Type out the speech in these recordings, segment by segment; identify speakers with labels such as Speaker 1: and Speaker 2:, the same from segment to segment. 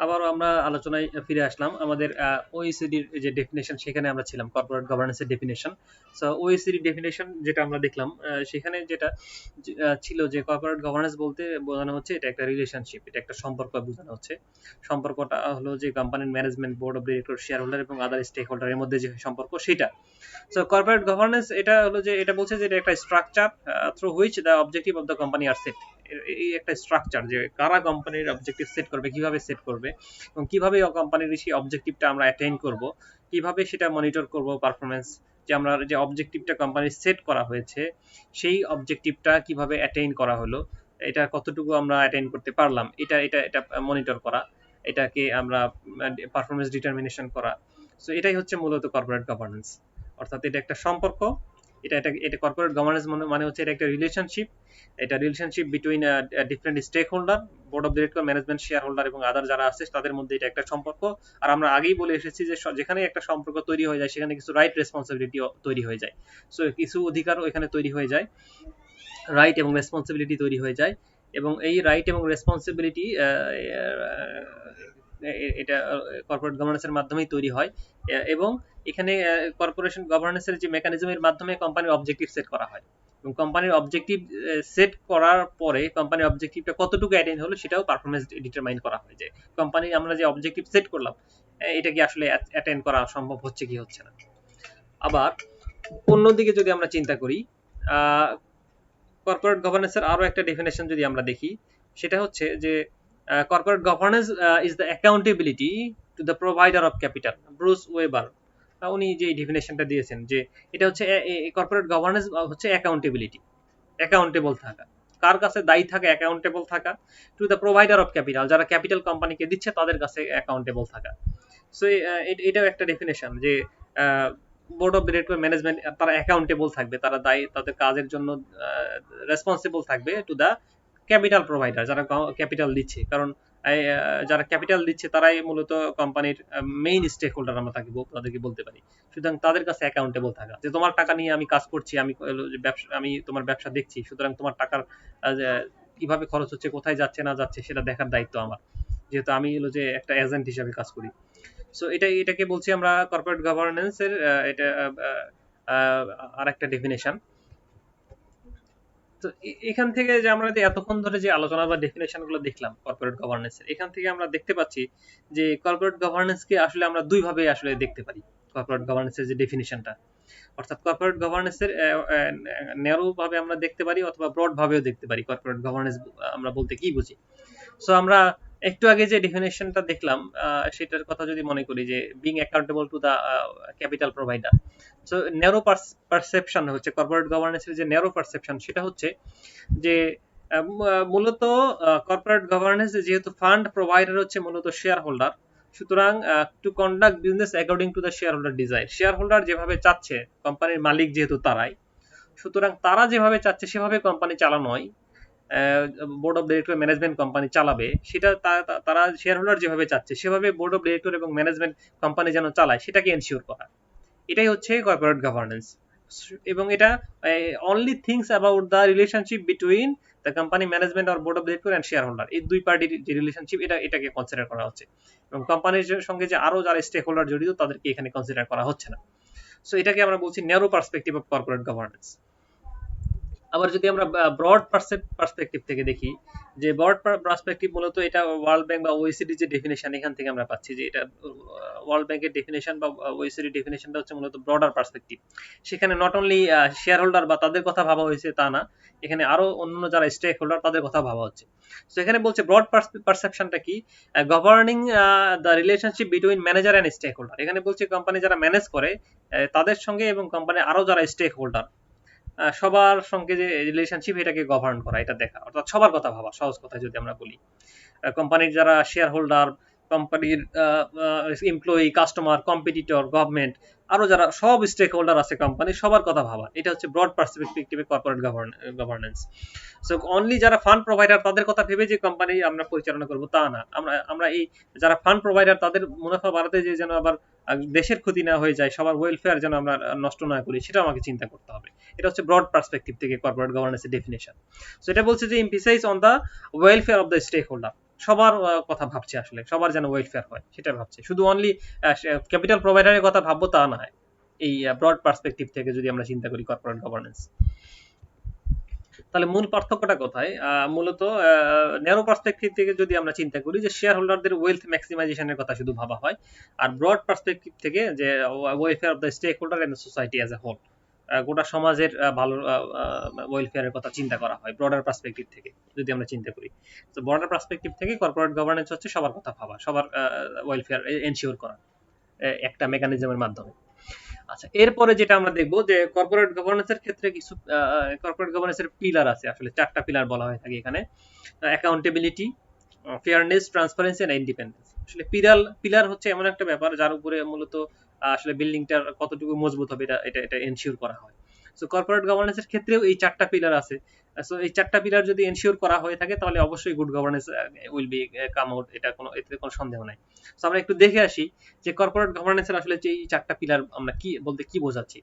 Speaker 1: আবারও আমরা আলোচনায় ফিরে আসলাম। আমাদের ওইসিডির যে ডেফিনেশন সেখানে আমরা ছিলাম, কর্পোরেট গভর্নেন্সের ডেফিনেশন। সো ওইসিডি ডেফিনেশন যেটা আমরা দেখলাম, সেখানে যেটা ছিল যে কর্পোরেট গভর্নেন্স বলতে বোঝানো হচ্ছে এটা একটা রিলেশনশিপ, এটা একটা সম্পর্ক বোঝানো হচ্ছে। সম্পর্কটা হলো যে কোম্পানির management, board of director, share holder এবং আদার স্টেক হোল্ডারের মধ্যে যে সম্পর্ক সেটা। সো কর্পোরেট গভর্নেন্স এটা হলো যে এটা বলছে যে এটা একটা structure through which the objective of the company are set. এই একটা স্ট্রাকচার যে কারা কোম্পানির অবজেক্টিভ সেট করবে, কিভাবে সেট করবে, এবং কিভাবে কোম্পানির সেই অবজেক্টিভটা আমরা অ্যাটেইন করব, কিভাবে সেটা মনিটর করব পারফরমেন্স, যে আমরা যে অবজেক্টিভটা কোম্পানির সেট করা হয়েছে সেই অবজেক্টিভটা কিভাবে অ্যাটেইন করা হলো, এটা কতটুকু আমরা অ্যাটেইন করতে পারলাম, এটা এটা এটা মনিটর করা, এটাকে আমরা পারফরমেন্স ডিটারমিনেশন করা। সো এটাই হচ্ছে মূলত কর্পোরেট গভর্নেন্স। অর্থাৎ এটা একটা সম্পর্ক, এটা কর্পোরেট গভর্নেন্স মানে হচ্ছে এটা একটা রিলেশনশিপ, এটা relationship between different stakeholder, board of director, management, shareholder এবং আদার যারা আছে তাদের মধ্যে এটা একটা সম্পর্ক। আর আমরা আগেই বলে এসেছি যে যেখানে একটা সম্পর্ক তৈরি হয়ে যায় সেখানে কিছু রাইট রেসপন্সিবিলিটি তৈরি হয়ে যায়। সো কিছু অধিকারও এখানে তৈরি হয়ে যায়, রাইট এবং রেসপন্সিবিলিটি তৈরি হয়ে যায়। এবং এই রাইট এবং রেসপন্সিবিলিটি এটা কর্পোরেট গভর্নেন্সের মাধ্যমেই তৈরি হয়। এবং এখানে কর্পোরেশন গভর্নেন্সের যে মেকানিজমের মাধ্যমে কোম্পানির অবজেক্টিভ সেট করা হয়, এবং কোম্পানির অবজেক্টিভ সেট করার পরে কোম্পানির অবজেক্টিভটা কতটুকু অ্যাটেইন হলো সেটাও পারফরমেন্স ডিটারমাইন করা হয়, যে কোম্পানি আমরা যে অবজেক্টিভ সেট করলাম এটা কি আসলে অ্যাটেইন করা সম্ভব হচ্ছে কি হচ্ছে না। আবার অন্যদিকে যদি আমরা চিন্তা করি, কর্পোরেট গভর্নেন্সের আরো একটা ডেফিনেশন যদি আমরা দেখি, সেটা হচ্ছে যে corporate governance is the accountability to the provider of capital. Bruce weber উনি যে ডেফিনেশনটা দিয়েছেন যে এটা হচ্ছে কর্পোরেট গভর্নেন্স হচ্ছে অ্যাকাউন্টেবিলিটি, অ্যাকাউন্টেবল থাকা, কার কাছে দায়ী থাকা, অ্যাকাউন্টেবল থাকা, to the provider of capital, যারা ক্যাপিটাল কোম্পানিকে দিচ্ছে তাদের কাছে অ্যাকাউন্টেবল থাকা। সো এটাও একটা ডেফিনেশন যে বোর্ড অফ ডিরেক্টর, ম্যানেজমেন্ট তারা অ্যাকাউন্টেবল থাকবে, তারা দায়ী, তাদের কাজের জন্য রেসপন্সিবল থাকবে টু দা ক্যাপিটাল প্রোভাইডার, যারা ক্যাপিটাল দিচ্ছে। কারণ যারা ক্যাপিটাল দিচ্ছে তারাই মূলত কোম্পানির মেইন স্টেক হোল্ডার, আমরা তাদেরকে বলতে পারি। সুতরাং তাদের কাছে অ্যাকাউন্টেবল থাকা, যে তোমার টাকা নিয়ে আমি কাজ করছি, আমি তোমার ব্যবসা দেখছি, সুতরাং তোমার টাকার কিভাবে খরচ হচ্ছে, কোথায় যাচ্ছে না যাচ্ছে সেটা দেখার দায়িত্ব আমার, যেহেতু আমি হলো যে একটা এজেন্ট হিসাবে কাজ করি। সো এটাকে বলছি আমরা কর্পোরেট গভর্নেন্সের এটা আর একটা ডেফিনেশন। তো এখান থেকে যে আমরা যে এতক্ষণ ধরে যে আলোচনা বা ডেফিনেশন গুলো দেখলাম কর্পোরেট গভর্নেন্সের, এখান থেকে আমরা দেখতে পাচ্ছি যে কর্পোরেট গভর্নেন্সকে আসলে আমরা দুই ভাবে আসলে দেখতে পারি। কর্পোরেট গভর্নেন্সের যে ডেফিনেশনটা, অর্থাৎ কর্পোরেট গভর্নেন্সের ন্যারো ভাবে আমরা দেখতে পারি অথবা ব্রড ভাবেও দেখতে পারি কর্পোরেট গভর্নেন্স আমরা বলতে কি বুঝি। সো আমরা একটু আগে যে ডেফিনেশনটা দেখলাম সেটার কথা যদি মনে করি, যে being accountable to the capital provider. So narrow perception হচ্ছে কর্পোরেট গভর্নেন্সের যে ন্যারো পারসেপশন, সেটা হচ্ছে যে মূলত কর্পোরেট গভর্নেন্স যেহেতু ফান্ড প্রোভাইডার হচ্ছে মূলত শেয়ার হোল্ডার, সুতরাং to conduct business according to the shareholder desire, shareholder যেভাবে চাচ্ছে, কোম্পানির মালিক যেহেতু তারাই, সুতরাং তারা যেভাবে চাচ্ছে সেভাবে কোম্পানি চালানো হয়। Board of director, management company চালাবে, সেটা তারা শেয়ার হোল্ডার যেভাবে চাচ্ছে সেভাবে বোর্ড অফ ডিরেক্টর এবং ম্যানেজমেন্ট কোম্পানি যেন চালায় সেটাকে এনশিওর করা, এটাই হচ্ছে কর্পোরেট গভর্নেন্স। এবং এটা only things about the relationship between the company management আর board of director and shareholder, এই দুই পার্টির যে রিলেশনশিপ এটাকে কনসিডার করা হচ্ছে, এবং কোম্পানির সঙ্গে যে আরো যারা স্টেক হোল্ডার জড়িত তাদেরকে এখানে কনসিডার করা হচ্ছে না। সো এটাকে আমরা বলছি narrow perspective of corporate governance. আবার যদি আমরা ব্রড পার্সপেক্টিভ থেকে দেখি, যে ব্রড পার্সপেক্টিভ মূলত এটা ওয়ার্ল্ড ব্যাংক বা ওইসিডি যে ডেফিনেশন এখান থেকে আমরা পাচ্ছি, যে এটা ওয়ার্ল্ড ব্যাংকের ডেফিনেশন বা ওইসিডি ডেফিনেশনটা হচ্ছে মূলত ব্রডার পার্সপেক্টিভ। সেখানে নট অনলি শেয়ার হোল্ডার বা তাদের কথা ভাবা হয়েছে তা না, এখানে আরো অন্য যারা স্টেক হোল্ডার তাদের কথা ভাবা হচ্ছে। তো এখানে বলছে ব্রড পারসেপশনটা কি, governing the relationship between manager and stakeholder. এখানে বলছে কোম্পানি যারা ম্যানেজ করে তাদের সঙ্গে এবং কোম্পানির আরো যারা স্টেক হোল্ডার সবার সঙ্গে যে রিলেশনশিপ এটাকে গভর্ন করা, এটা দেখা, অর্থাৎ সবার কথা ভাবা, সহজ কথায় যদি আমরা বলি। কোম্পানির যারা শেয়ার হোল্ডার, কোম্পানির এমপ্লয়ি, কাস্টমার, কম্পিটিটর, গভর্নমেন্ট, আরো যারা সব স্টেক হোল্ডার আছে কোম্পানি, সবার কথা ভাবা, এটা হচ্ছে ব্রড পার্সপেক্টিভে কর্পোরেট গভর্নেন্স। সো অনলি যারা ফান্ড প্রোভাইডার তাদের কথা ভেবে যে কোম্পানি আমরা পরিচালনা করব তা না, আমরা এই যারা ফান্ড প্রোভাইডার তাদের মুনাফা বাড়াতে যে যেন আবার দেশের ক্ষতি না হয়ে যায়, সবার ওয়েলফেয়ার যেন আমরা নষ্ট না করি, সেটা আমাকে চিন্তা করতে হবে। এটা হচ্ছে ব্রড পার্সপেক্টিভ থেকে কর্পোরেট গভর্নেন্সের ডেফিনেশন। সো এটা বলছে যে emphasise on the welfare of the stakeholder, সবার কথা ভাবছে, আসলে সবার যেন ওয়েলফেয়ার হয় সেটা ভাবছে, শুধু অনলি ক্যাপিটাল প্রোভাইডারের কথা ভাববো তা না। এই ব্রড পার্সপেক্টিভ থেকে যদি আমরা চিন্তা করি কর্পোরেট গভর্নেন্স, তাহলে মূল পার্থক্যটা কোথায়? মূলত ন্যারো পার্সপেক্টিভ থেকে যদি আমরা চিন্তা করি যে শেয়ার হোল্ডারদের ওয়েলথ ম্যাক্সিমাইজেশনের কথা শুধু ভাবা হয়, আর ব্রড পার্সপেক্টিভ থেকে যে welfare of the stakeholder and society as a whole, গোটা সমাজের ভালো ওয়েলফেয়ারের কথা চিন্তা করা হয় ব্রডার পার্সপেক্টিভ থেকে যদি আমরা চিন্তা করি। তো ব্রডার পার্সপেক্টিভ থেকে কর্পোরেট গভর্নেন্স হচ্ছে সবার কথা ভাবা, সবার ওয়েলফেয়ার এনশিওর করা একটা মেকানিজমের মাধ্যমে। আচ্ছা, এরপরে যেটা আমরা দেখবো যে কর্পোরেট গভর্নেন্সের ক্ষেত্রে কিছু কর্পোরেট গভর্নেন্সের পিলার আছে, আসলে 4টা পিলার বলা হয়ে থাকে এখানে। Accountability, fairness, transparency and independence. আসলে পিলার হচ্ছে এমন একটা ব্যাপার যার উপরে মূলত আসলে বিল্ডিংটার কতটুকু মজবুত হবে এটা এটা এটা এনশিওর করা হয়। সো কর্পোরেট গভর্নেন্সের ক্ষেত্রেও এই 4টা পিলার আছে। সো এই 4টা পিলার যদি এনশিওর করা হয়ে থাকে তাহলে অবশ্যই good governance will be come out, এটা কোনো এতে কোনো সন্দেহ নাই। সো আমরা একটু দেখে আসি যে কর্পোরেট গভর্নেন্সের আসলে যে এই 4টা পিলার আমরা কি বলতে কি বোঝাচ্ছি।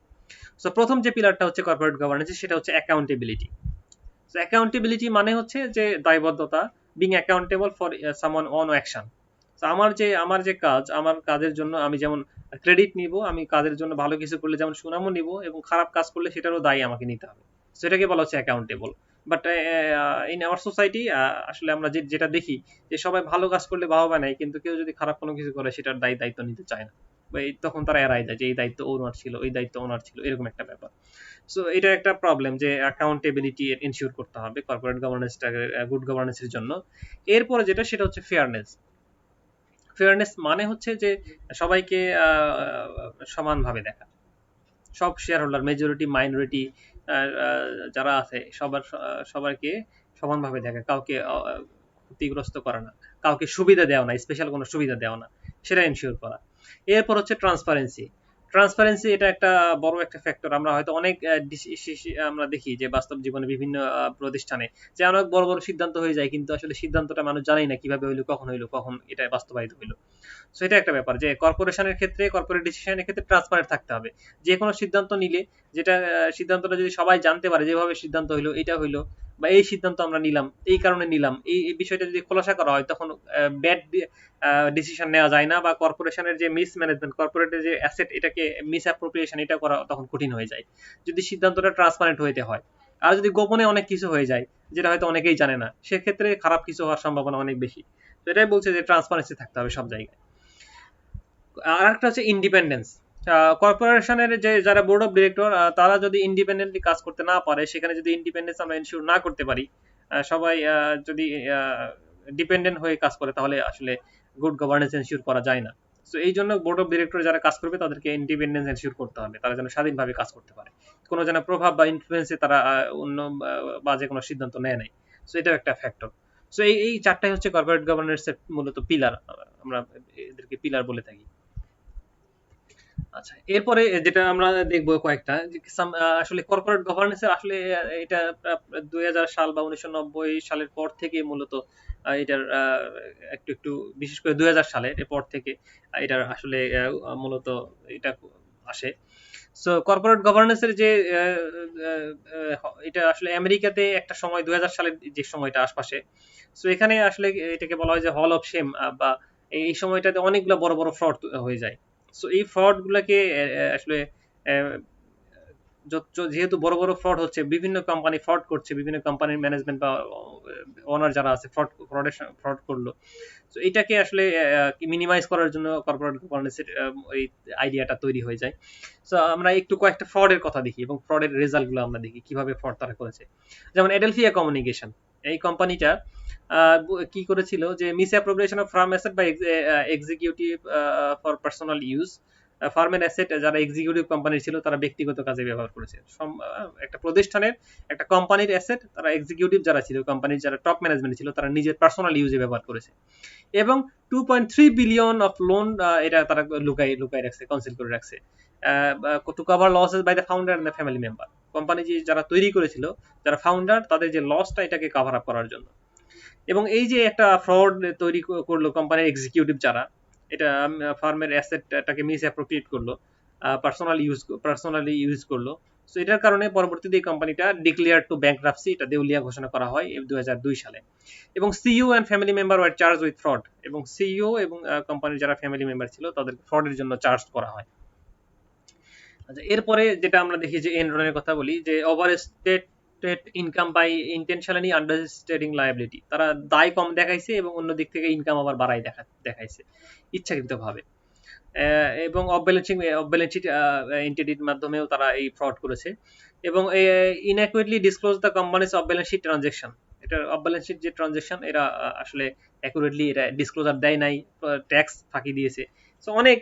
Speaker 1: সো প্রথম যে পিলারটা হচ্ছে কর্পোরেট গভর্নেন্স, সেটা হচ্ছে অ্যাকাউন্টেবিলিটি। সো অ্যাকাউন্টেবিলিটি মানে হচ্ছে যে দায়বদ্ধতা, being accountable for someone on action. তো আমার যে কাজ, আমার কাজের জন্য আমি যেমন ক্রেডিট নিব, আমি কাজের জন্য ভালো কিছু করলে যেমন সুনামও নিব, এবং খারাপ কাজ করলে সেটারও দায় আমাকে নিতে হবে। সেটাকে বলা হচ্ছে accountable. But in our society আসলে আমরা যেটা দেখি যে সবাই ভালো কাজ করলে বাহবা নেয়, কিন্তু কেউ যদি খারাপ কোনো কিছু করে সেটার দায়িত্ব নিতে চায় না, বা তখন তারা এড়াই যায় যে এই দায়িত্ব ওনার ছিল, এই দায়িত্ব ওনার ছিল, এরকম একটা ব্যাপার। সো এটা একটা প্রবলেম যে অ্যাকাউন্টেবিলিটি এনশিওর করতে হবে কর্পোরেট গভর্নেন্সটাকে, গুড গভর্নেন্সের জন্য। এরপরে যেটা সেটা হচ্ছে ফেয়ারনেস। ফেয়ারনেস মানে হচ্ছে যে সবাইকে সমানভাবে দেখা, সব শেয়ার হোল্ডার, মেজরিটি মাইনরিটি যারা আছে সবাইকে সমানভাবে দেখা, কাউকে ক্ষতিগ্রস্ত করা না, কাউকে সুবিধা দেওয়া না, স্পেশাল কোনো সুবিধা দেওয়া না, সেটা এনশিওর করা। এরপর হচ্ছে ট্রান্সপারেন্সি। ট্রান্সপারেন্সি এটা একটা বড় একটা ফ্যাক্টর। আমরা হয়তো অনেক আমরা দেখি যে বাস্তব জীবনে বিভিন্ন প্রতিষ্ঠানে যে অনেক বড় বড় সিদ্ধান্ত হয়ে যায়, কিন্তু আসলে সিদ্ধান্তটা মানুষ জানেই না কিভাবে হইলো, কখন এটা বাস্তবায়িত হইলো। সো এটা একটা ব্যাপার যে কর্পোরেশনের ক্ষেত্রে, কর্পোরেট ডিসিশনের ক্ষেত্রে ট্রান্সপারেন্ট থাকতে হবে। যে কোনো সিদ্ধান্ত নিলে যেটা সিদ্ধান্তটা যদি সবাই জানতে পারে যেভাবে সিদ্ধান্ত হইলো, এটা হইলো, বা এই সিদ্ধান্ত আমরা নিলাম এই কারণে নিলাম, এই বিষয়টা যদি খোলাসা করা হয়, তখন ব্যাড ডিসিশন নেওয়া যায় না, বা কর্পোরেশনের যে মিসম্যানেজমেন্ট, কর্পোরেটের যে অ্যাসেট, এটাকে মিস অ্যাপ্রোপ্রিয়েশন এটা করা তখন কঠিন হয়ে যায় যদি সিদ্ধান্তটা ট্রান্সপারেন্ট হইতে হয়। আর যদি গোপনে অনেক কিছু হয়ে যায় যেটা হয়তো অনেকেই জানে না, সেক্ষেত্রে খারাপ কিছু হওয়ার সম্ভাবনা অনেক বেশি। তো এটাই বলছে যে ট্রান্সপারেন্সি থাকতে হবে সব জায়গায়। আর একটা হচ্ছে ইন্ডিপেন্ডেন্স। কর্পোরেশনের যে যারা বোর্ড অফ ডিরেক্টর, তারা যদি ইন্ডিপেন্ডেন্টলি কাজ করতে না পারে, সেখানে যদি ইন্ডিপেন্ডেন্স আমরা এনশিওর না করতে পারি, সবাই যদি ডিপেন্ডেন্ট হয়ে কাজ করে, তাহলে আসলে গুড গভর্নেন্স এনশিওর করা যায় না। সো এই জন্য বোর্ড অফ ডিরেক্টর যারা কাজ করবে তাদেরকে ইন্ডিপেন্ডেন্স এনশিওর করতে হবে, তারা যেন স্বাধীনভাবে কাজ করতে পারে, কোনো যেন প্রভাব বা ইনফ্লুয়েন্সে তারা অন্য বাজে কোনো সিদ্ধান্ত নেয় নাই। সো এটাও একটা ফ্যাক্টর। সো এই 4টাই হচ্ছে কর্পোরেট গভর্নেন্সের মূলত পিলার, আমরা এদেরকে পিলার বলে থাকি। আচ্ছা, এরপরে যেটা আমরা দেখবো কয়েকটা আসলে কর্পোরেট গভর্নেন্সের আসলে এটা 2000 সাল বা 1990 সালের পর থেকে মূলত এটার একটু একটু বিশেষ করে 2000 সালের পর থেকে এটার আসলে মূলত এটা আসে। সো কর্পোরেট গভর্নেন্সের যে এটা আসলে আমেরিকাতে একটা সময় 2000 সালের যে সময়টা আশপাশে, সো এখানে আসলে এটাকে বলা হয় যে হল অফ শেম, বা এই সময়টাতে অনেকগুলো বড় বড় ফ্রড হয়ে যায়। সো এই ফ্রড গুলাকে আসলে যেহেতু বড় বড় ফ্রড হচ্ছে, বিভিন্ন কোম্পানি ফ্রড করছে, বিভিন্ন কোম্পানির ম্যানেজমেন্ট বা ওনার যারা আছে ফ্রড করলো। তো এটাকে আসলে মিনিমাইজ করার জন্য কর্পোরেট গভর্নেন্সের ওই আইডিয়াটা তৈরি হয়ে যায়। সো আমরা একটু কয়েকটা ফ্রডের কথা দেখি এবং ফ্রডের রেজাল্টগুলো আমরা দেখি কিভাবে ফ্রড তারা করেছে। যেমন এডেলফিয়া কমিউনিকেশন, এই কোম্পানিটা কি করেছিল যে misappropriation of firm asset by executive for personal use. ফার্মের অ্যাসেট যারা এক্সিকিউটিভ কোম্পানির ছিল তারা ব্যক্তিগত কাজে ব্যবহার করেছে। একটা প্রতিষ্ঠানের, একটা কোম্পানির অ্যাসেট তারা এক্সিকিউটিভ যারা ছিল, কোম্পানির যারা টপ ম্যানেজমেন্ট ছিল, তারা নিজের পার্সোনাল ইউজে ব্যবহার করেছে। এবং 2.3 বিলিয়ন অফ লোন এটা তারা লুকাই রাখছে, কনসিল করে রাখছে, to cover losses by the founder and the family member. Company যারা তৈরি করেছিল, যারা ফাউন্ডার, তাদের যে লসটা এটাকে কভার আপ করার জন্য। এবং এই যে একটা ফ্রড তৈরি করলো কোম্পানির এক্সিকিউটিভ যারা, এটা ফার্মের অ্যাসেটটাকে মিস অ্যাপ্রোপ্রিয়েট করলো, পার্সোনালি ইউজ করলো। সো এটার কারণে পরবর্তীতে এই কোম্পানিটা ডিক্লেয়ার টু ব্যাংকরাপসি, এটা দেউলিয়া ঘোষণা করা হয় 2002 সালে। এবং CEO and family member were charge with fraud, এবং সিইও এবং কোম্পানির যারা ফ্যামিলি মেম্বার ছিল তাদের ফ্রডের জন্য চার্জ করা হয়। আচ্ছা, এরপরে যেটা আমরা দেখি যে এনরনের কথা বলি, যে overstated income by intentionally understating liability, তারা দায় কম দেখাইছে এবং অন্য দিক থেকে ইনকাম আবার বাড়াই দেখাইছে ইচ্ছাকৃতভাবে। এবং অফ ব্যালেন্স শিট এন্টিটির মাধ্যমেও তারা এই ফ্রড করেছে। এবং inaccurately disclose the companies off balance sheet transaction, এটা অফ ব্যালেন্স শিট যে ট্রানজ্যাকশন এরা আসলে অ্যাকুরেটলি এটা ডিসক্লোজার দেয় নাই, ট্যাক্স ফাঁকি দিয়েছে। সো অনেক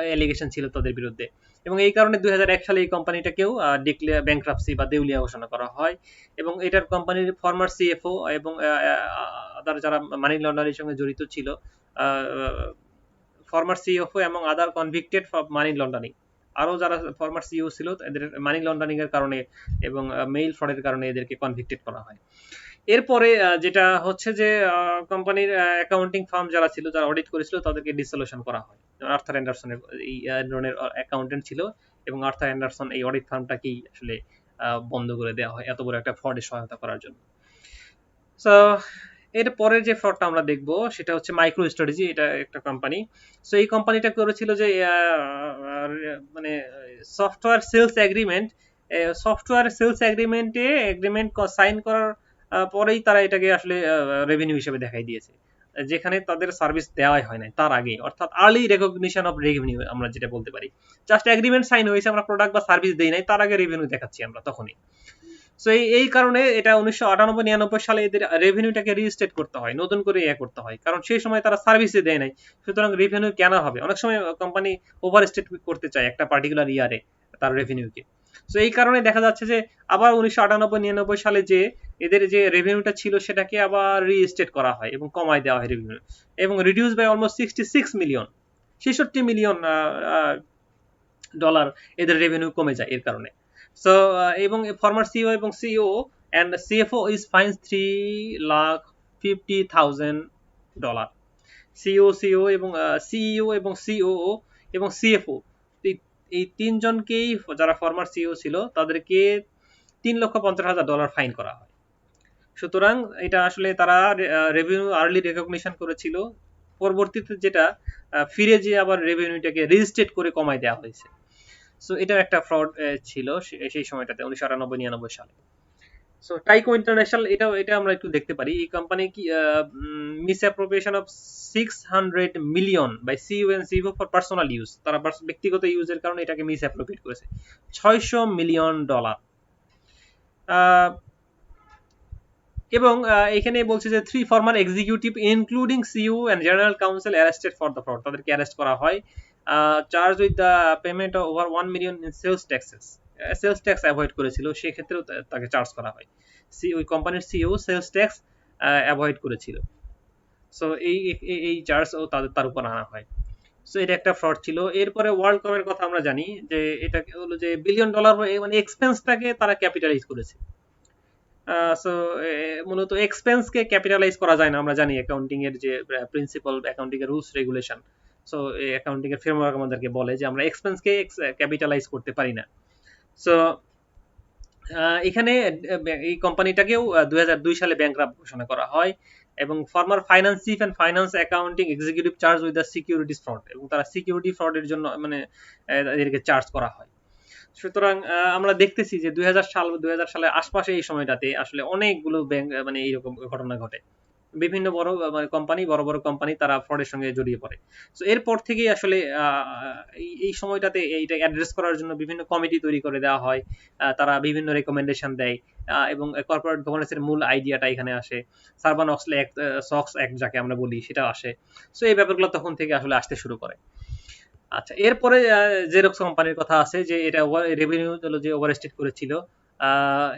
Speaker 1: অ্যালিগেশন ছিল তাদের বিরুদ্ধে, এবং এই কারণে 2001 সালে এই কোম্পানিটাকেও ডিক্লেয়ার ব্যাংকরাপসি বা দেউলিয়া ঘোষণা করা হয়। এবং এটার কোম্পানির ফর্মার সিএফও এবং আদার যারা মানি লন্ডারিং সঙ্গে জড়িত ছিল, ফর্মার সিএফও এবং আদার কনভিক্টেড ফর মানি লন্ডারিং, আরও যারা ফর্মার সিইও ছিল এদের মানি লন্ডারিং এর কারণে এবং মেইল ফ্রডের কারণে এদেরকে কনভিক্টেড করা হয়। এরপরে যেটা হচ্ছে যে কোম্পানির অ্যাকাউন্টিং ফার্ম যারা ছিল, যারা অডিট করেছিল, তাদেরকে ডিসলিউশন করা হয়। আর্থার অ্যান্ডারসনের এই ধরনের অ্যাকাউন্টেন্ট ছিল, এবং আর্থার অ্যান্ডারসন এই অডিট ফার্মটাকেই আসলে বন্ধ করে দেওয়া হয় এত বড় একটা ফ্রডে সহায়তা করার জন্য। সো এর পরের যে ফ্রডটা আমরা দেখব সেটা হচ্ছে মাইক্রো স্ট্র্যাটেজি, এটা একটা কোম্পানি। সো এই কোম্পানিটা করেছিল যে মানে সফটওয়্যার সেলস এগ্রিমেন্ট সাইন করার পরেই তারা এটাকে আসলে রেভিনিউ হিসেবে দেখাই দিয়েছে, যেখানে তাদের সার্ভিস দেওয়াই হয় নাই তার আগে, অর্থাৎ আর্লি রেকগনিশন অফ রেভিনিউ আমরা যেটা বলতে পারি। জাস্ট এগ্রিমেন্ট সাইন হয়েছে, আমরা প্রোডাক্ট বা সার্ভিস দেই নাই, তার আগে রেভিনিউ দেখাচ্ছি আমরা তখনই। সো এই কারণে এটা 1998-99 সালে এদের রেভিনিউটাকে রিস্টেট করতে হয়, নতুন করে করতে হয়, কারণ সেই সময় তারা সার্ভিসে দেয় নাই, সুতরাং রেভিনিউ কেন হবে। অনেক সময় কোম্পানি ওভার স্টেট করতে চায় একটা পার্টিকুলার ইয়ারে তার রেভিনিউকে। সো এই কারণে দেখা যাচ্ছে যে আবার 1998-99 সালে যে এদের যে রেভিনিউটা ছিল সেটাকে আবার রিস্টেট করা হয় এবং কমায় দেওয়া হয় রেভিনিউ, এবং reduce by almost 66 million dollar এদের রেভিনিউ কমে যায় এর কারণে। সো এবং ফর্মার সিইও এবং CEO and CFO is fined $350,000। CEO এবং সিইও এবং সিওও এবং সিএফও, এই তিনজনকেই, যারা ফর্মার সিইও ছিল তাদেরকে $350,000 ফাইন করা হয়। সুতরাং এটা আসলে তারা রেভিনিউ আর্লি রেকগনিশন করেছিল, পরবর্তীতে যেটা ফিরে যে আবার রেভিনিউটাকে রেজিস্ট্রেট করে কমায় দেওয়া হয়েছে। সো এটা একটা ফ্রড ছিল সেই সময়টাতে 1998-99 সালে। সো টাইকো ইন্টারন্যাশনাল, এটা আমরা একটু দেখতে পারি। এই কোম্পানি কি misappropriation of 600 million by CEO and CEO for personal use, তারা ব্যক্তিগত ইউজের কারণে এটাকে মিসঅ্যাপ্রোপ্রিয়েট করেছে। $600 মিলিয়ন। এবং এখানে বলছে যে 3 former executive including CEO and general council arrested for the fraud, তাদেরকে অ্যারেস্ট করা হয়, charge with the payment of over 1 million in sales tax avoid করেছিল, সেক্ষেত্রেও তাকে চার্জ করা হয়। ওই কোম্পানির সিইও সেলস ট্যাক্স অ্যাভয়েড করেছিল, সো এই চার্জও তার উপর আনা হয়। সো এটা একটা ফ্রড ছিল। এরপরে ওয়ার্ল্ড কমের কথা আমরা জানি যে এটা হলো যে $1 বিলিয়ন মানে এক্সপেন্সটাকে তারা ক্যাপিটালাইজ করেছে। সো মূলত এক্সপেন্সকে ক্যাপিটালাইজ করা যায় না, আমরা জানি অ্যাকাউন্টিং এর যে প্রিন্সিপাল, অ্যাকাউন্টিং এর রুলস রেগুলেশন। সো অ্যাকাউন্টিং এর ফ্রেমওয়ার্ক আমাদেরকে বলে যে আমরা এক্সপেন্সকে ক্যাপিটালাইজ করতে পারি না। সো এখানে এই কোম্পানিটাকেও 2002 সালে ব্যাংকরাপ্ট ঘোষণা করা হয়, এবং former finance chief and finance accounting executive charge with the securities fraud, এবং তারা সিকিউরিটি ফ্রডের জন্য মানে এদেরকে চার্জ করা হয়। সুতরাং আমরা দেখতেছি যে 2000 সালের আশপাশে এই সময়টাতে আসলে অনেকগুলো ব্যাংক মানে এইরকম ঘটনা ঘটে, বিভিন্ন বড় মানে বড় বড় কোম্পানি তারা ফ্রডের সঙ্গে জড়িয়ে পড়ে। সো এরপর থেকেই আসলে এই সময়টাতে এইটা অ্যাড্রেস করার জন্য বিভিন্ন কমিটি তৈরি করে দেওয়া হয়, তারা বিভিন্ন রেকমেন্ডেশন দেয়, এবং কর্পোরেট গভর্নেন্সের মূল আইডিয়াটা এখানে আসে, সারবান-অক্সলে সক্স অ্যাক্ট যাকে আমরা বলি সেটা আসে। সো এই ব্যাপারগুলো তখন থেকে আসলে আসতে শুরু করে। আচ্ছা, এরপরে জেরক্স কোম্পানির কথা আছে যে এটা রেভিনিউ হলো যে ওভারস্টেট করেছিল,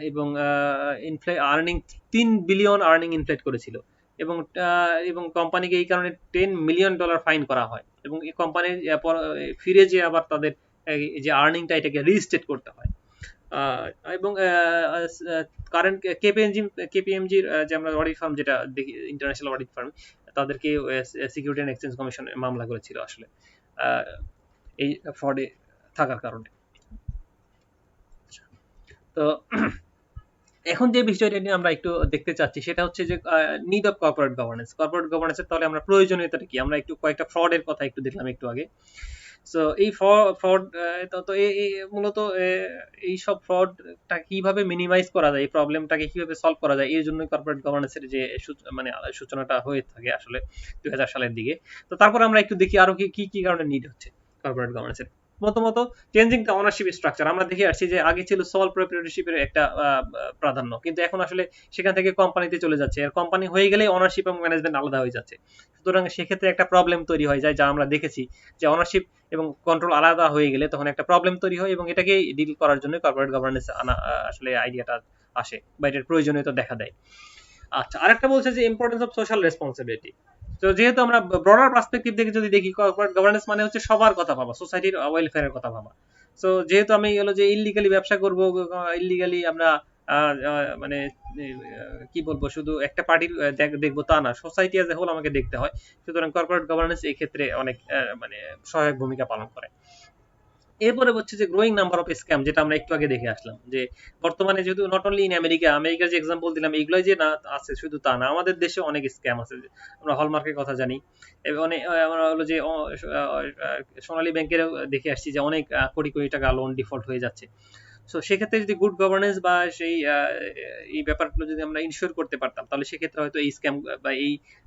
Speaker 1: এবং আর্নিং 3 বিলিয়ন আর্নিং ইনফ্লেট করেছিল, এবং কোম্পানিকে এই কারণে $10 মিলিয়ন ফাইন করা হয়, এবং এই কোম্পানির ফিরে যে আবার তাদের যে আর্নিংটা এটাকে রিস্টেট করতে হয়। এবং কারেন্ট কেপিএমজির যে আমরা অডিট ফার্ম যেটা দেখি, ইন্টারন্যাশনাল অডিট ফার্ম, তাদেরকে সিকিউরিটি অ্যান্ড এক্সচেঞ্জ কমিশন মামলা করেছিল আসলে এই ফ্রডে থাকার কারণে। তো এখন যে বিষয়টা নিয়ে আমরা একটু দেখতে চাচ্ছি সেটা হচ্ছে যে need of corporate governance. Corporate গভর্নেন্সের তাহলে আমরা প্রয়োজনীয়তাটা কি, আমরা একটু কয়েকটা ফ্রডের কথা একটু দেখলাম একটু আগে। সো এই ফ্রড তো মূলত এই সব ফ্রডটা কিভাবে মিনিমাইজ করা যায়, এই প্রবলেমটাকে কিভাবে সলভ করা যায়, এর জন্য কর্পোরেট গভর্নেন্সের যে মানে সূচনাটা হয়ে থাকে আসলে 2000 সালের দিকে। তো তারপর আমরা একটু দেখি আরো কি কি কারণে নিড হচ্ছে কর্পোরেট গভর্নেন্সের। প্রথমত চেঞ্জিং দ্য ওনারশিপ স্ট্রাকচার। আমরা দেখে আসছি যে আগে ছিল সল প্রপ্রিয়টরশিপের একটা প্রাধান্য, কিন্তু এখন আসলে সেখান থেকে কোম্পানিতে চলে যাচ্ছে, আর কোম্পানি হয়ে গেলে ওনারশিপ এবং ম্যানেজমেন্ট আলাদা হয়ে যাচ্ছে। সুতরাং সেক্ষেত্রে একটা প্রবলেম তৈরি হয়ে যায়, যা আমরা দেখেছি যে ওনারশিপ এবং কন্ট্রোল আলাদা হয়ে গেলে তখন একটা প্রবলেম তৈরি হয়, এবং এটাকে ডিল করার জন্য কর্পোরেট গভর্নেন্স আনা আসলে আইডিয়াটা আসে বা এটার প্রয়োজনীয়তা দেখা দেয়। আচ্ছা, আরেকটা বলছে যে ইম্পর্টেন্স অফ সোশ্যাল রেসপন্সিবিলিটি। তো যেহেতু আমরা ব্রডার পার্সপেক্টিভ থেকে যদি দেখি, কর্পোরেট গভর্নেন্স মানে হচ্ছে সবার কথা ভাবা, সোসাইটির ওয়েলফেয়ারের কথা ভাবা। সো যেহেতু আমি হলো যে ইলিগালি ব্যবসা করব, ইলিগালি আমরা মানে কি বলবো, শুধু একটা পার্টির দেখবো তা না, সোসাইটি অ্যাজ এ হোল আমাকে দেখতে হয়। সুতরাং কর্পোরেট গভর্নেন্স এই ক্ষেত্রে অনেক মানে সহায়ক ভূমিকা পালন করে। এরপরে হচ্ছে যে গ্রোয়িং নাম্বার অফ স্ক্যাম, যেটা আমরা একটু আগে দেখে আসলাম যে বর্তমানে যেহেতু নট অনলি ইন আমেরিকার যে এক্সাম্পল দিলাম এইগুলোই যে না আছে শুধু তা না, আমাদের দেশে অনেক স্ক্যাম আছে। আমরা হলমার্কের কথা জানি, এবং অনেক আমরা হলো যে সোনালী ব্যাংকের দেখে আসছি যে অনেক কোটি কোটি টাকা লোন ডিফল্ট হয়ে যাচ্ছে। সো সেক্ষেত্রে যদি গুড গভর্নেন্স বা সেই এই ব্যাপারগুলো যদি আমরা ইনশিওর করতে পারতাম, তাহলে সেক্ষেত্রে হয়তো এই স্ক্যাম বা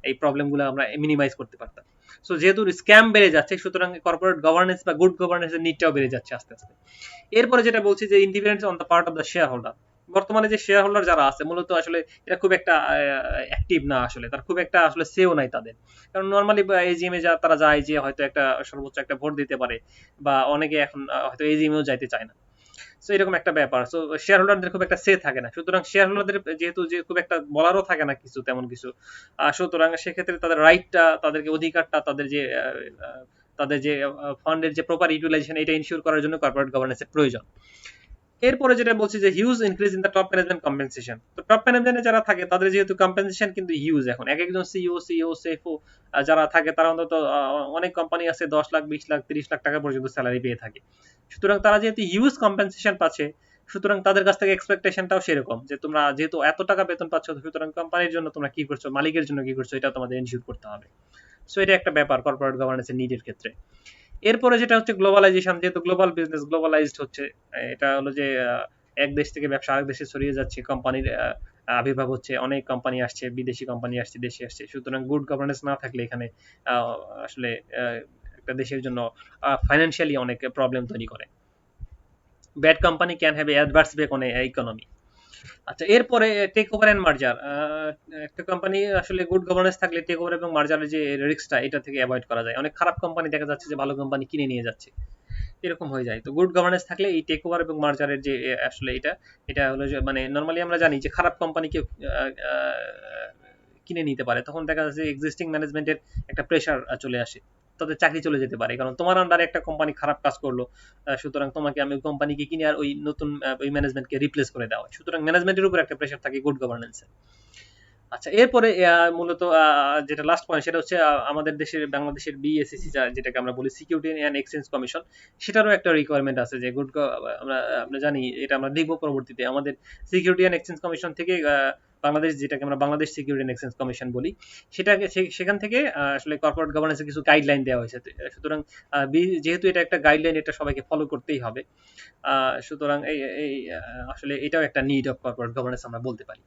Speaker 1: এই প্রবলেমগুলো আমরা মিনিমাইজ করতে পারতাম। সো যেহেতু স্ক্যাম বেড়ে যাচ্ছে, সুতরাং কর্পোরেট গভর্নেন্স বা গুড গভর্নেন্সের নিডটাও বেড়ে যাচ্ছে আস্তে আস্তে। এরপরে যেটা বলছি যে independence on the part of the share holder. বর্তমানে যে শেয়ার হোল্ডার যারা আছে মূলত আসলে এটা খুব একটা অ্যাক্টিভ না, আসলে তার খুব একটা আসলে সেও নাই তাদের। কারণ নর্মালি এজিএম এ তারা যায় যে হয়তো একটা সর্বোচ্চ একটা ভোট দিতে পারে, বা অনেকে এখন হয়তো এজিএম এও যাইতে চায় না। সো এরকম একটা ব্যাপার। সো শেয়ার হোল্ডারদের খুব একটা সে থাকে না, সুতরাং শেয়ার হোল্ডারদের যেহেতু যে খুব একটা বলারও থাকে না কিছু তেমন কিছু, সুতরাং সেক্ষেত্রে তাদের রাইটটা, তাদেরকে অধিকারটা, তাদের যে ফান্ডের যে প্রপার ইউটিলাইজেশন, এটা ইনশিওর করার জন্য কর্পোরেট গভর্নেন্সের প্রয়োজন। এরপরে যেটা বলছি যে huge increase in the top management compensation. তো টপ ম্যানেজমেন্টে যারা থাকে তাদের যেহেতু কম্পেনসেশন কিন্তু হিউজ, এখন এক একজন সিইও সেফও যারা থাকে তারা অন্তত অনেক কোম্পানি আছে 10 লাখ 20 লাখ 30 লাখ টাকা পর্যন্ত স্যালারি পেয়ে থাকে। সুতরাং তারা যেহেতু হিউজ কম্পেনসেশন পাচ্ছে, সুতরাং তাদের কাছ থেকে এক্সপেকটেশনটাও সেরকম যে তোমরা যেহেতু এত টাকা বেতন পাচ্ছ, সুতরাং কোম্পানির জন্য তোমরা কি করছো, মালিকের জন্য কি করছো, এটা তোমাদের এনশিওর করতে হবে। সো এটা একটা ব্যাপার কর্পোরেট গভর্নেন্সের নিডের ক্ষেত্রে। এরপরে যেটা হচ্ছে গ্লোবালাইজেশন, যেহেতু গ্লোবাল বিজনেস গ্লোবালাইজড হচ্ছে, এটা হলো যে এক দেশ থেকে ব্যবসা আরেক দেশে ছড়িয়ে যাচ্ছে, কোম্পানির আবির্ভাব হচ্ছে, অনেক কোম্পানি আসছে, বিদেশি কোম্পানি আসছে, দেশে আসছে। সুতরাং গুড গভর্নেন্স না থাকলে এখানে আসলে একটা দেশের জন্য ফাইন্যান্সিয়ালি অনেক প্রবলেম তৈরি করে। Bad company can have a adverse effect on economy. আচ্ছা, এরপরে টেক ওভার এন্ড মার্জার। একটা কোম্পানি আসলে গুড গভর্নেন্স থাকলে টেক ওভার এবং মার্জারের যে রিস্কটা, এটা থেকে অ্যাভয়েড করা যায়। অনেক খারাপ কোম্পানি দেখা যাচ্ছে যে ভালো কোম্পানি কিনে নিয়ে যাচ্ছে, এরকম হয়ে যায়। তো গুড গভর্নেন্স থাকলে এই টেক ওভার এবং মার্জারের যে আসলে এটা হলো যে মানে নর্মালি আমরা জানি যে খারাপ কোম্পানিকে কিনে নিতে পারে, তখন দেখা যাচ্ছে এক্সিস্টিং ম্যানেজমেন্টের একটা প্রেশার চলে আসে, তাদের চাকরি চলে যেতে পারে, কারণ তোমার আন্ডারে একটা কোম্পানি খারাপ কাজ করলো, সুতরাং তোমাকে আমি কোম্পানিকে কিনে আর ওই নতুন ওই ম্যানেজমেন্টকে রিপ্লেস করে দেওয়া হয়। সুতরাং ম্যানেজমেন্টের উপর একটা প্রেশার থাকে গুড গভর্নেন্সে। আচ্ছা, এরপরে মূলত যেটা লাস্ট পয়েন্ট সেটা হচ্ছে আমাদের দেশের বাংলাদেশের বিএসইসি যেটাকে আমরা বলি সিকিউরিটি অ্যান্ড এক্সচেঞ্জ কমিশন, সেটারও একটা রিকোয়ারমেন্ট আছে যে আমরা জানি, এটা আমরা দেখবো পরবর্তীতে, আমাদের সিকিউরিটি অ্যান্ড এক্সচেঞ্জ কমিশন থেকে বাংলাদেশ, যেটাকে আমরা Bangladesh security and exchange commission বলি, সেটাকে সেখান থেকে আসলে কর্পোরেট গভর্নেন্সের কিছু গাইডলাইন দেওয়া হয়েছে। সুতরাং যেহেতু এটা একটা গাইডলাইন, এটা সবাইকে ফলো করতেই হবে। সুতরাং এই আসলে এটাও একটা নিড অফ কর্পোরেট গভর্নেন্স আমরা বলতে পারি।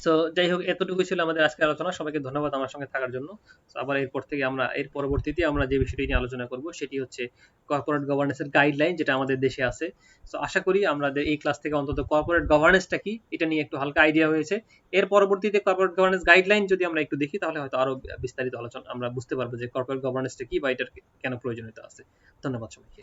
Speaker 1: সো যাই হোক, এতটুকুই ছিল আমাদের আজকের আলোচনা। সবাইকে ধন্যবাদ আমার সঙ্গে থাকার জন্য। আবার এরপর থেকে এর পরবর্তীতে আমরা যে বিষয়টি নিয়ে আলোচনা করব সেটি হচ্ছে কর্পোরেট গভর্নেন্সের গাইডলাইন, যেটা আমাদের দেশে আছে। সো আশা করি আমাদের এই ক্লাস থেকে অন্তত কর্পোরেট গভর্নেন্সটা কি এটা নিয়ে একটু হালকা আইডিয়া হয়েছে। এর পরবর্তীতে কর্পোরেট গভর্নেন্স গাইডলাইন যদি আমরা একটু দেখি, তাহলে হয়তো আরো বিস্তারিত আলোচনা আমরা বুঝতে পারবো যে কর্পোরেট গভর্নেন্সটা কি বা এটার কেন প্রয়োজনীয়তা আছে। ধন্যবাদ সবাইকে।